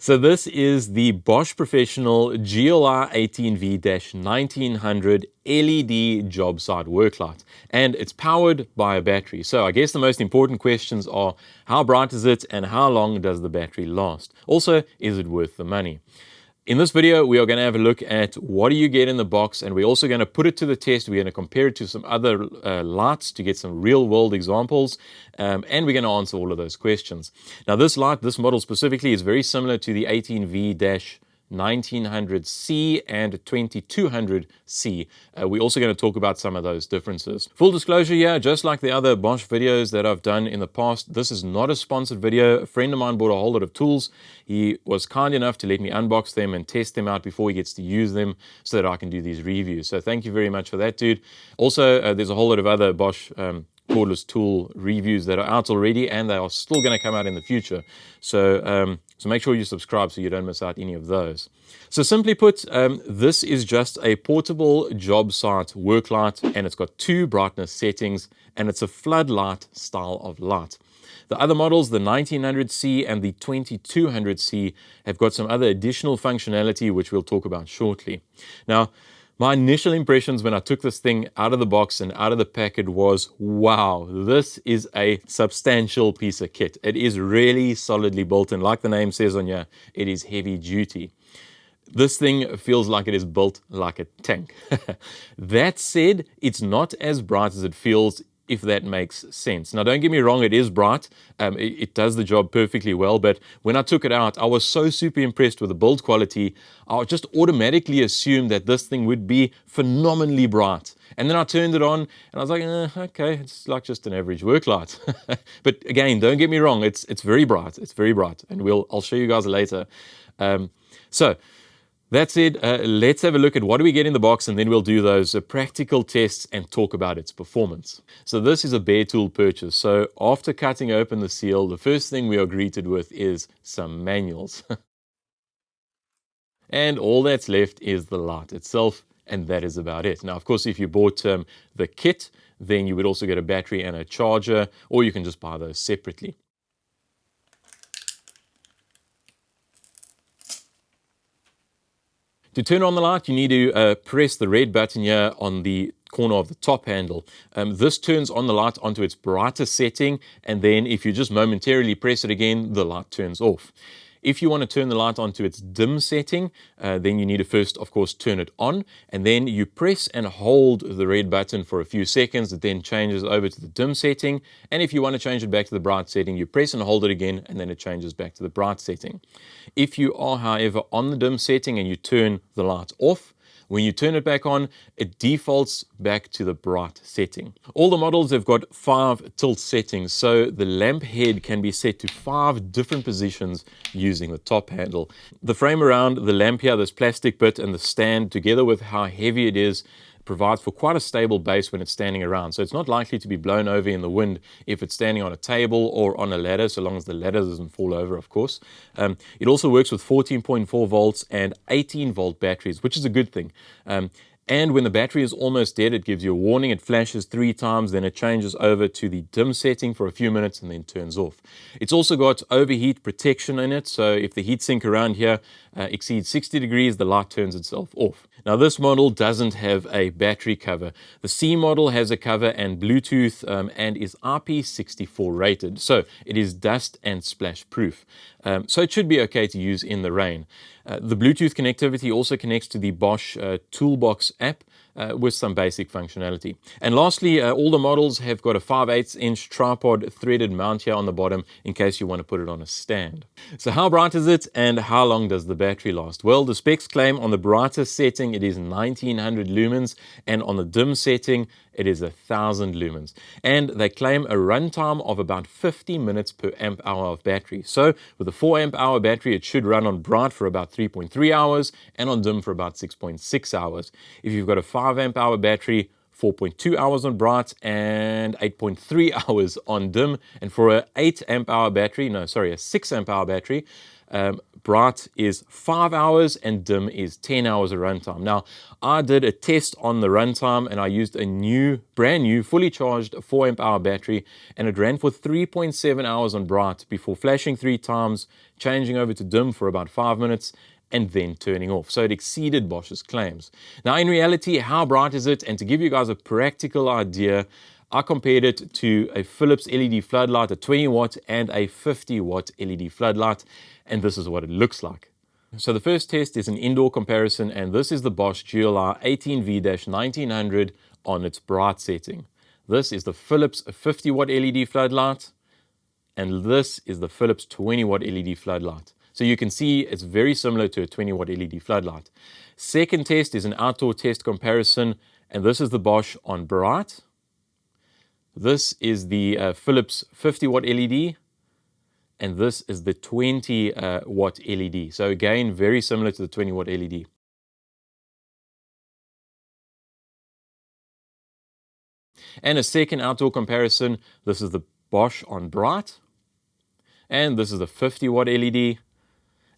So this is the Bosch Professional GLI 18V-1900 LED Jobsite Work Light, and it's powered by a battery. So I guess the most important questions are, how bright is it and how long does the battery last? Also, is it worth the money? In this video, we are going to have a look at what do you get in the box, and we're also going to put it to the test. We're going to compare it to some other lights to get some real-world examples, and we're going to answer all of those questions. Now, this light, this model specifically, is very similar to the 18V-1900c and 2200c. We're also going to talk about some of those differences. Full disclosure here, just like the other Bosch videos that I've done in the past, this is not a sponsored video. A friend of mine bought a whole lot of tools. He was kind enough to let me unbox them and test them out before he gets to use them so that I can do these reviews. So thank you very much for that, dude. Also, there's a whole lot of other Bosch cordless tool reviews that are out already, and they are still going to come out in the future. So make sure you subscribe so you don't miss out any of those. So simply put, this is just a portable job site work light, and it's got two brightness settings, and it's a floodlight style of light. The other models, the 1900C and the 2200C, have got some other additional functionality, which we'll talk about shortly. Now, my initial impressions when I took this thing out of the box and out of the packet was, wow, this is a substantial piece of kit. It is really solidly built, and like the name says on here, it is heavy duty. This thing feels like it is built like a tank. That said, it's not as bright as it feels, if that makes sense. Now, don't get me wrong, it is bright. It does the job perfectly well, but when I took it out, I was so super impressed with the build quality, I just automatically assumed that this thing would be phenomenally bright. And then I turned it on, and I was like, okay, it's like just an average work light. But again, don't get me wrong, it's very bright. It's very bright, and I'll show you guys later. So that said, let's have a look at what do we get in the box, and then we'll do those practical tests and talk about its performance. So this is a bare tool purchase. So after cutting open the seal, the first thing we are greeted with is some manuals. And all that's left is the light itself, and that is about it. Now, of course, if you bought the kit, then you would also get a battery and a charger, or you can just buy those separately. To turn on the light, you need to press the red button here on the corner of the top handle. This turns on the light onto its brightest setting, and then if you just momentarily press it again, the light turns off. If you want to turn the light onto its dim setting, then you need to first, of course, turn it on, and then you press and hold the red button for a few seconds. It then changes over to the dim setting, and if you want to change it back to the bright setting, you press and hold it again, and then it changes back to the bright setting. If you are, however, on the dim setting and you turn the light off, when you turn it back on, it defaults back to the bright setting. All the models have got 5 tilt settings, so the lamp head can be set to 5 different positions using the top handle. The frame around the lamp here, this plastic bit, and the stand, together with how heavy it is, provides for quite a stable base when it's standing around. So it's not likely to be blown over in the wind if it's standing on a table or on a ladder, so long as the ladder doesn't fall over, of course. It also works with 14.4 volts and 18 volt batteries, which is a good thing. And when the battery is almost dead, it gives you a warning. It flashes 3 times, then it changes over to the dim setting for a few minutes and then turns off. It's also got overheat protection in it, so if the heatsink around here exceeds 60 degrees, the light turns itself off. Now, this model doesn't have a battery cover. The C model has a cover and Bluetooth and is IP64 rated, so it is dust and splash proof. So it should be okay to use in the rain. The Bluetooth connectivity also connects to the Bosch Toolbox app with some basic functionality. And lastly, all the models have got a 5/8 inch tripod threaded mount here on the bottom in case you want to put it on a stand. So how bright is it, and how long does the battery last? Well, the specs claim on the brightest setting it is 1900 lumens, and on the dim setting it is 1000 lumens. And they claim a runtime of about 50 minutes per amp hour of battery. So with a 4 amp hour battery, it should run on bright for about 3.3 hours and on dim for about 6.6 hours. If you've got a 5 amp hour battery, 4.2 hours on bright and 8.3 hours on dim. And for a 6 amp hour battery, bright is 5 hours and dim is 10 hours of runtime. Now, I did a test on the runtime and I used a brand new, fully charged 4 amp hour battery, and it ran for 3.7 hours on bright before flashing 3 times, changing over to dim for about 5 minutes, and then turning off. So it exceeded Bosch's claims. Now, in reality, how bright is it? And to give you guys a practical idea, I compared it to a Philips LED floodlight, a 20 watt and a 50 watt LED floodlight, and this is what it looks like. So the first test is an indoor comparison, and this is the Bosch GLI 18V-1900 on its bright setting. This is the Philips 50 watt LED floodlight, and this is the Philips 20 watt LED floodlight. So you can see it's very similar to a 20 watt LED floodlight. Second test is an outdoor test comparison, and this is the Bosch on bright. This is the Philips 50 watt LED, and this is the 20 watt LED. So again, very similar to the 20 watt LED. And a second outdoor comparison, this is the Bosch on bright, and this is the 50 watt LED,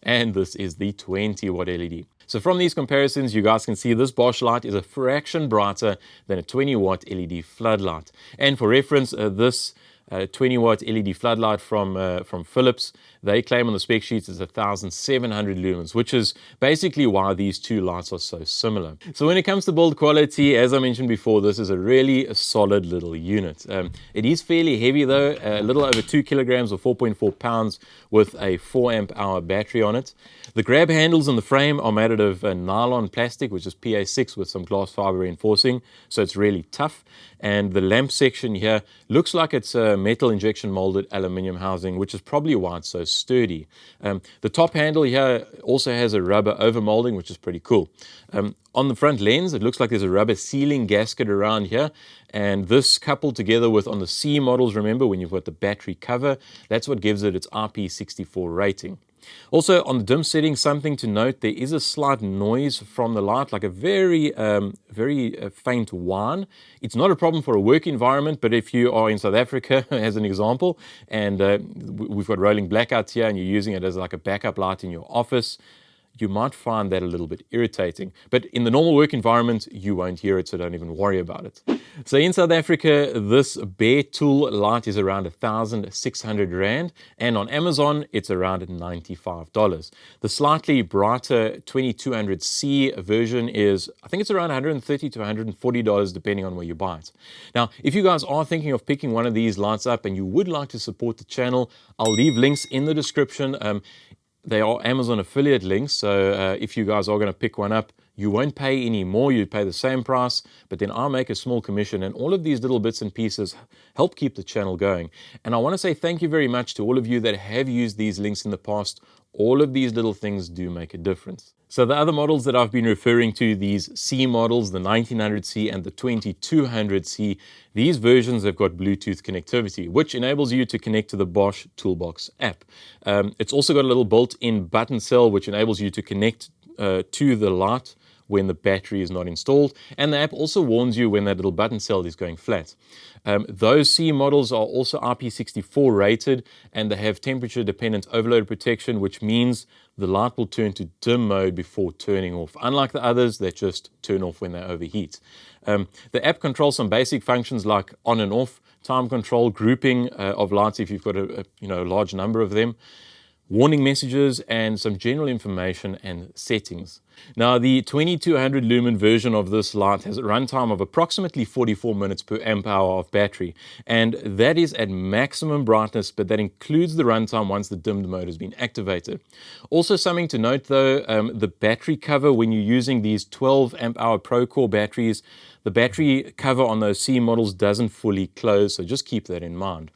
and this is the 20 watt LED. So from these comparisons, you guys can see this Bosch light is a fraction brighter than a 20 watt LED floodlight. And for reference, this 20 watt LED floodlight from Philips, they claim on the spec sheets is 1,700 lumens, which is basically why these two lights are so similar. So when it comes to build quality, as I mentioned before, this is a really solid little unit. It is fairly heavy though, a little over 2 kilograms or 4.4 pounds with a 4 amp hour battery on it. The grab handles on the frame are made out of nylon plastic, which is PA6 with some glass fiber reinforcing, so it's really tough. And the lamp section here looks like it's a metal injection molded aluminium housing, which is probably why it's so sturdy. The top handle here also has a rubber overmolding, which is pretty cool. On the front lens, it looks like there's a rubber sealing gasket around here, and this coupled together with on the C models, remember when you've got the battery cover, that's what gives it its IP64 rating. Also on the dim setting, something to note, there is a slight noise from the light, like a very faint whine. It's not a problem for a work environment, but if you are in South Africa, as an example, and we've got rolling blackouts here and you're using it as like a backup light in your office, you might find that a little bit irritating. But in the normal work environment, you won't hear it, so don't even worry about it. So in South Africa, this bare tool light is around 1,600 Rand, and on Amazon, it's around $95. The slightly brighter 2200c version is, I think it's around $130 to $140, depending on where you buy it. Now, if you guys are thinking of picking one of these lights up and you would like to support the channel, I'll leave links in the description. They are Amazon affiliate links, so if you guys are going to pick one up, you won't pay any more, you pay the same price, but then I'll make a small commission, and all of these little bits and pieces help keep the channel going. And I want to say thank you very much to all of you that have used these links in the past. All of these little things do make a difference. So the other models that I've been referring to, these C models, the 1900C and the 2200C, these versions have got Bluetooth connectivity, which enables you to connect to the Bosch Toolbox app. It's also got a little built-in button cell, which enables you to connect to the light when the battery is not installed, and the app also warns you when that little button cell is going flat. Those C models are also IP64 rated, and they have temperature dependent overload protection, which means the light will turn to dim mode before turning off, unlike the others that just turn off when they overheat. The app controls some basic functions like on and off, time control, grouping of lights if you've got a large number of them, warning messages, and some general information and settings. Now, the 2200 lumen version of this light has a runtime of approximately 44 minutes per amp hour of battery, and that is at maximum brightness, but that includes the runtime once the dimmed mode has been activated. Also something to note though, the battery cover when you're using these 12 amp hour ProCore batteries, the battery cover on those C models doesn't fully close, so just keep that in mind.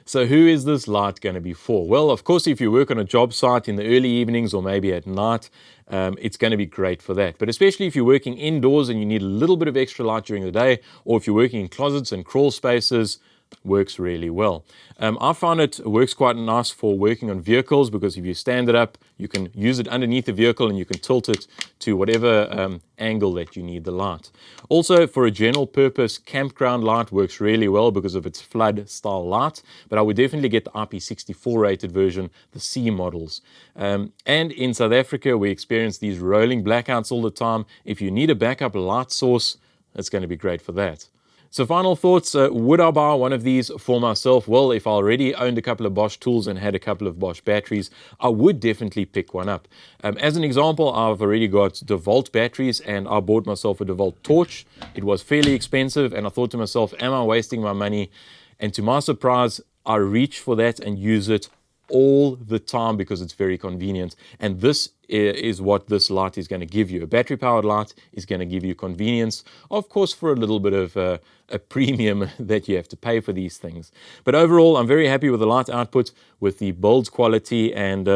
So who is this light going to be for? Well, of course, if you work on a job site in the early evenings or maybe at night, it's going to be great for that. But especially if you're working indoors and you need a little bit of extra light during the day, or if you're working in closets and crawl spaces, works really well. I found it works quite nice for working on vehicles, because if you stand it up, you can use it underneath the vehicle and you can tilt it to whatever angle that you need the light. Also, for a general purpose campground light works really well because of its flood style light, but I would definitely get the IP64 rated version, the C models. And in South Africa, we experience these rolling blackouts all the time. If you need a backup light source, it's going to be great for that. So final thoughts, would I buy one of these for myself? Well, if I already owned a couple of Bosch tools and had a couple of Bosch batteries, I would definitely pick one up. As an example, I've already got DeWalt batteries and I bought myself a DeWalt torch. It was fairly expensive and I thought to myself, am I wasting my money? And to my surprise, I reach for that and use it all the time because it's very convenient. And this is what this light is going to give you. A battery powered light is going to give you convenience, of course, for a little bit of a premium that you have to pay for these things. But overall, I'm very happy with the light output, with the build quality, and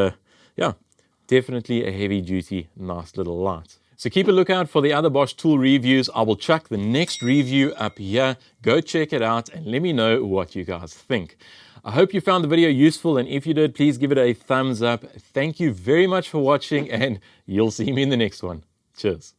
yeah, definitely a heavy duty, nice little light. So keep a lookout for the other Bosch tool reviews. I will chuck the next review up here. Go check it out and let me know what you guys think. I hope you found the video useful, and if you did, please give it a thumbs up. Thank you very much for watching, and you'll see me in the next one. Cheers.